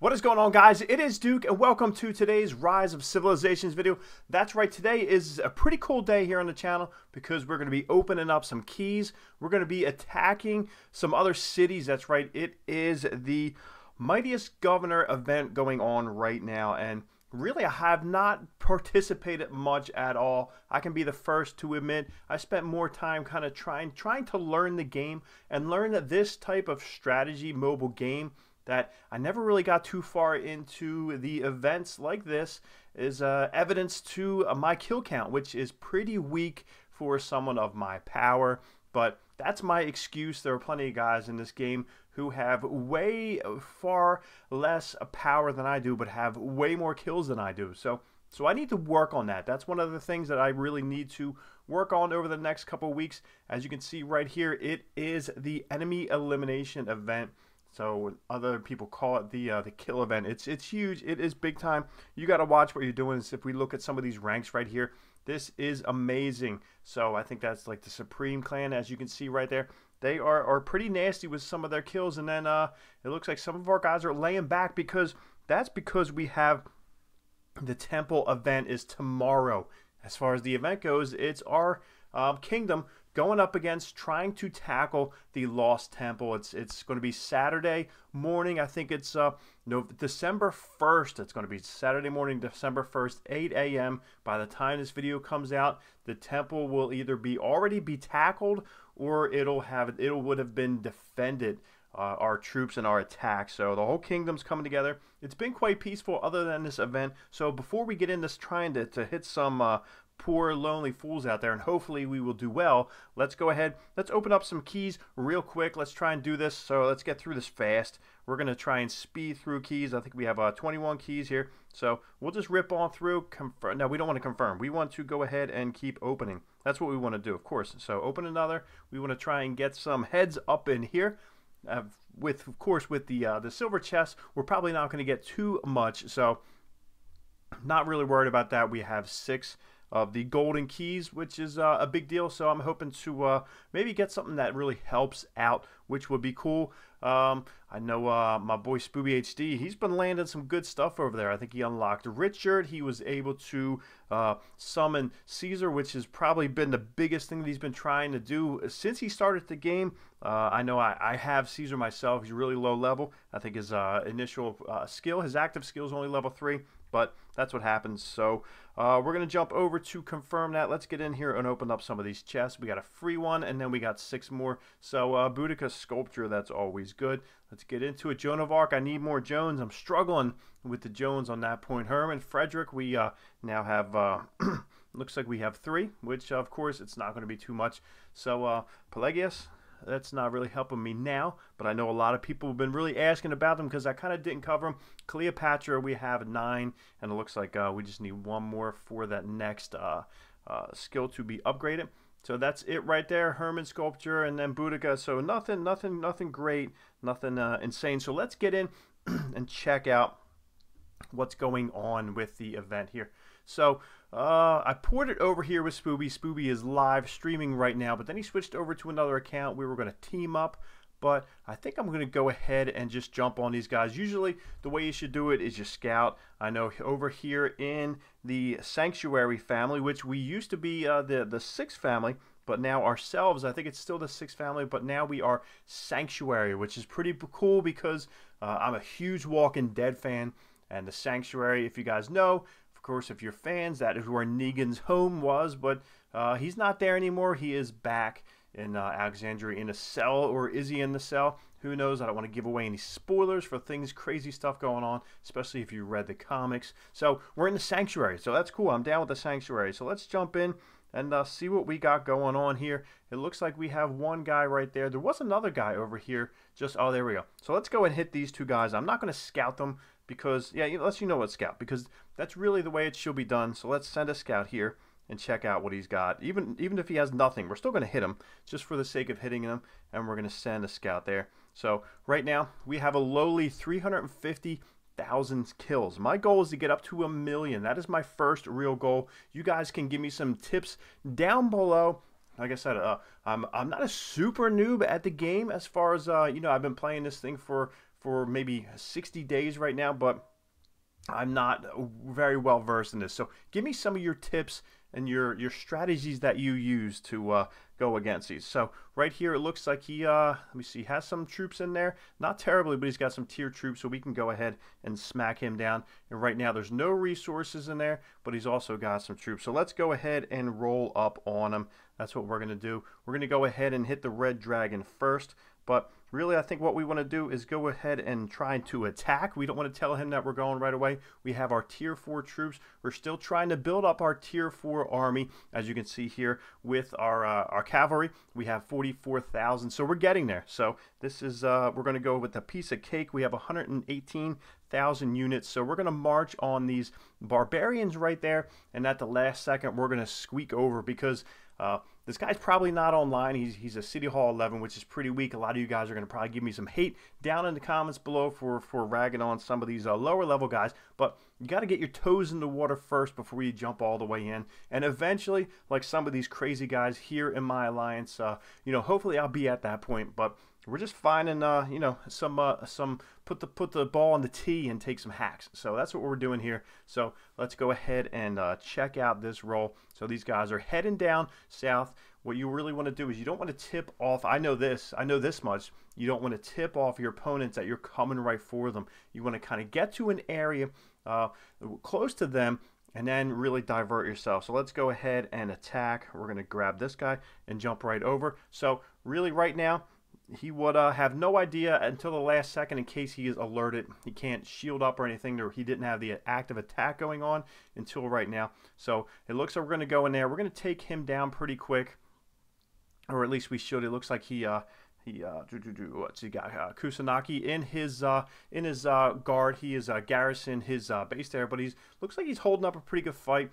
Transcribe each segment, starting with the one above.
What is going on, guys? It is Duke, and welcome to today's Rise of Civilizations video. That's right, today is a pretty cool day here on the channel because we're going to be opening up some keys. We're going to be attacking some other cities. That's right, it is the Mightiest Governor event going on right now, and really I have not participated much at all. I can be the first to admit I spent more time kind of trying to learn the game and learn that this type of strategy mobile game that I never really got too far into the events like this is evidence to my kill count, which is pretty weak for someone of my power. But that's my excuse. There are plenty of guys in this game who have way far less power than I do, but have way more kills than I do. So I need to work on that. That's one of the things that I really need to work on over the next couple of weeks. As you can see right here, it is the enemy elimination event. So other people call it the kill event. It's huge. It is big time. You got to watch what you're doing. If we look at some of these ranks right here, this is amazing. So I think that's like the Supreme Clan, as you can see right there. They are pretty nasty with some of their kills, and then it looks like some of our guys are laying back because we have the Temple event is tomorrow. As far as the event goes, it's our kingdom going up against trying to tackle the Lost Temple. It's going to be Saturday morning. I think it's December 1st. It's going to be Saturday morning, December 1st, 8 a.m. By the time this video comes out, the temple will either be already be tackled or it would have been defended. Our troops and our attacks. So the whole kingdom's coming together. It's been quite peaceful other than this event. So before we get into trying to hit some poor lonely fools out there, and hopefully we will do well, let's go ahead, let's open up some keys real quick. Let's try and do this. So let's get through this fast. We're going to try and speed through keys. I think we have 21 keys here, so we'll just rip on through. Confirm. No, we don't want to confirm. We want to go ahead and keep opening. That's what we want to do, of course. So open another. We want to try and get some heads up in here. Of course, with the silver chest, we're probably not going to get too much, so not really worried about that. We have 6 of the golden keys, which is a big deal, so I'm hoping to maybe get something that really helps out, which would be cool. I know my boy Spooby HD, he's been landing some good stuff over there. I think he unlocked Richard. He was able to summon Caesar, which has probably been the biggest thing that he's been trying to do since he started the game. I know I have Caesar myself. He's really low level. I think his initial skill, his active skill is only level 3, but that's what happens. So we're going to jump over to confirm that. Let's get in here and open up some of these chests. We got a free one, and then we got 6 more. So Boudica Sculpture, that's always good. Let's get into it. Joan of Arc, I need more Joans. I'm struggling with the Joans on that point. Herman, Frederick, we now have, looks like we have 3, which of course it's not going to be too much. So Pelagius, that's not really helping me now, but I know a lot of people have been really asking about them because I kind of didn't cover them. Cleopatra, we have 9, and it looks like we just need 1 more for that next skill to be upgraded. So that's it right there. Herman Sculpture, and then Boudica. So nothing great, nothing insane. So let's get in and check out what's going on with the event here. So I ported over here with Spooby. Spooby is live streaming right now, but then he switched over to another account. We were going to team up, but I think I'm going to go ahead and just jump on these guys. Usually the way you should do it is you scout. I know over here in the Sanctuary family, which we used to be the 6th family, but now ourselves, I think it's still the 6th family, but now we are Sanctuary, which is pretty cool because I'm a huge Walking Dead fan, and the Sanctuary, if you guys know, of course, if you're fans, that is where Negan's home was, but he's not there anymore. He is back in Alexandria in a cell, or is he in the cell? Who knows? I don't want to give away any spoilers for things, crazy stuff going on, especially if you read the comics. So we're in the Sanctuary, so that's cool. I'm down with the Sanctuary. So let's jump in and see what we got going on here. It looks like we have 1 guy right there. There was another guy over here. Oh, there we go. So let's go and hit these 2 guys. I'm not going to scout them because, yeah, let's what scout, because that's really the way it should be done. So let's send a scout here and check out what he's got. Even if he has nothing, we're still going to hit him just for the sake of hitting him, and we're going to send a scout there. So right now we have a lowly 350,000 kills. My goal is to get up to 1 million. That is my first real goal. You guys can give me some tips down below. Like I said, I'm not a super noob at the game as far as I've been playing this thing for for maybe 60 days right now, but I'm not very well versed in this. So give me some of your tips and your strategies that you use to go against these. So right here, it looks like he, let me see, has some troops in there. Not terribly, but he's got some tier troops, so we can go ahead and smack him down. And right now, there's no resources in there, but he's also got some troops. So let's go ahead and roll up on him. That's what we're going to do. We're going to go ahead and hit the red dragon first. But really, I think what we want to do is go ahead and try to attack. We don't want to tell him that we're going right away. We have our tier 4 troops. We're still trying to build up our tier 4 army. As you can see here with our cavalry, we have 44,000. So we're getting there. So this is, we're going to go with a piece of cake. We have 118,000 units. So we're going to march on these barbarians right there. And at the last second, we're going to squeak over because this guy's probably not online. He's a City Hall 11, which is pretty weak. A lot of you guys are going to probably give me some hate down in the comments below for ragging on some of these lower level guys. But you got to get your toes in the water first before you jump all the way in. And eventually, like some of these crazy guys here in my alliance, you know, hopefully I'll be at that point. But we're just finding, you know, some put the ball on the tee and take some hacks. So that's what we're doing here. So let's go ahead and check out this roll. So these guys are heading down south. What you really want to do is you don't want to tip off. I know this much. You don't want to tip off your opponents that you're coming right for them. You want to kind of get to an area close to them and then really divert yourself. So let's go ahead and attack. We're going to grab this guy and jump right over. So really right now, he would have no idea until the last second in case he is alerted. He can't shield up or anything, or he didn't have the active attack going on until right now. So it looks like we're going to go in there. We're going to take him down pretty quick, or at least we should. It looks like what's he got? Kusanagi in his guard. He is garrison his base there, but looks like he's holding up a pretty good fight.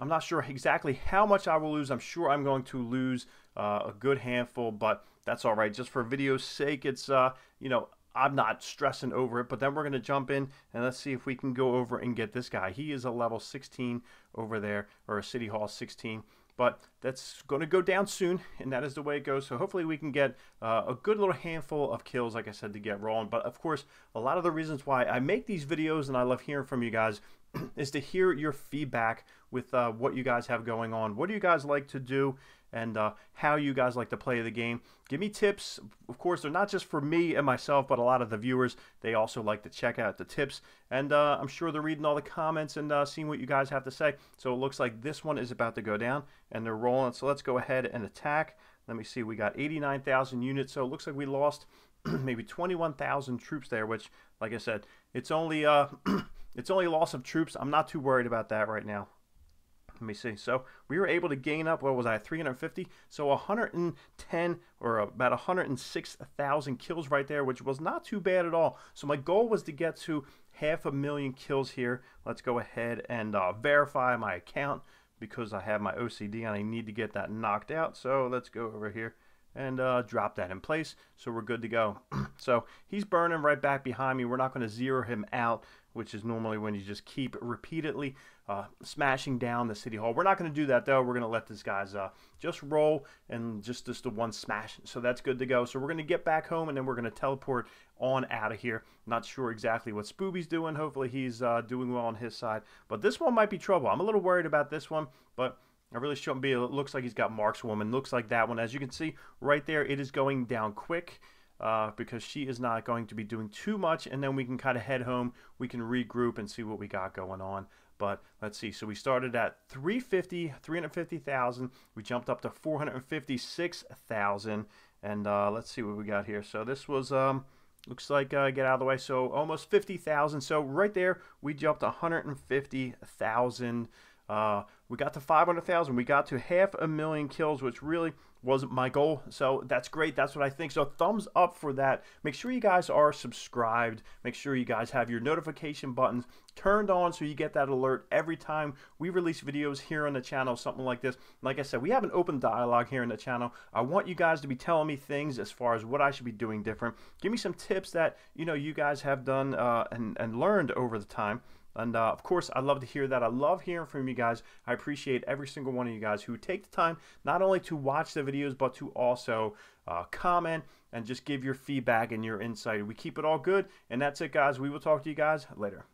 I'm not sure exactly how much I will lose. I'm sure I'm going to lose a good handful, but that's all right. Just for video's sake, it's, you know, I'm not stressing over it. But then we're going to jump in and let's see if we can go over and get this guy. He is a level 16 over there, or a City Hall 16. But that's going to go down soon, and that is the way it goes. So hopefully we can get a good little handful of kills, like I said, to get rolling. But of course, a lot of the reasons why I make these videos and I love hearing from you guys is to hear your feedback with what you guys have going on. What do you guys like to do, and how you guys like to play the game? Give me tips. Of course, they're not just for me and myself, but a lot of the viewers, they also like to check out the tips. And I'm sure they're reading all the comments and seeing what you guys have to say. So it looks like this one is about to go down, and they're rolling. So let's go ahead and attack. Let me see. We got 89,000 units. So it looks like we lost maybe 21,000 troops there, which, like I said, it's only it's only loss of troops. I'm not too worried about that right now. Let me see. So we were able to gain up, what was I, 350? So 110 or about 106,000 kills right there, which was not too bad at all. So my goal was to get to 500,000 kills here. Let's go ahead and verify my account because I have my OCD and I need to get that knocked out. So let's go over here and drop that in place. So we're good to go. So he's burning right back behind me. We're not going to zero him out, which is normally when you just keep repeatedly smashing down the City Hall. We're not going to do that, though. We're going to let this guys just roll and just the one smash. So that's good to go. So we're going to get back home, and then we're going to teleport on out of here. Not sure exactly what Spooby's doing. Hopefully he's doing well on his side. But this one might be trouble. I'm a little worried about this one, but I really shouldn't be. It looks like he's got Markswoman. Looks like that one. As you can see right there, it is going down quick. Because she is not going to be doing too much, and then we can kind of head home. We can regroup and see what we got going on. But let's see. So we started at 350,000. We jumped up to 456,000, and let's see what we got here. So this was looks like get out of the way. So almost 50,000. So right there, we jumped 150,000. We got to 500,000. We got to 500,000 kills, which really wasn't my goal. So that's great. That's what I think. So thumbs up for that. Make sure you guys are subscribed. Make sure you guys have your notification buttons turned on so you get that alert every time we release videos here on the channel, something like this. Like I said, we have an open dialogue here in the channel. I want you guys to be telling me things as far as what I should be doing different. Give me some tips that, you know, you guys have done and learned over the time. And of course, I love to hear that. I love hearing from you guys. I appreciate every single one of you guys who take the time not only to watch the videos, but to also comment and just give your feedback and your insight. We keep it all good. And that's it, guys. We will talk to you guys later.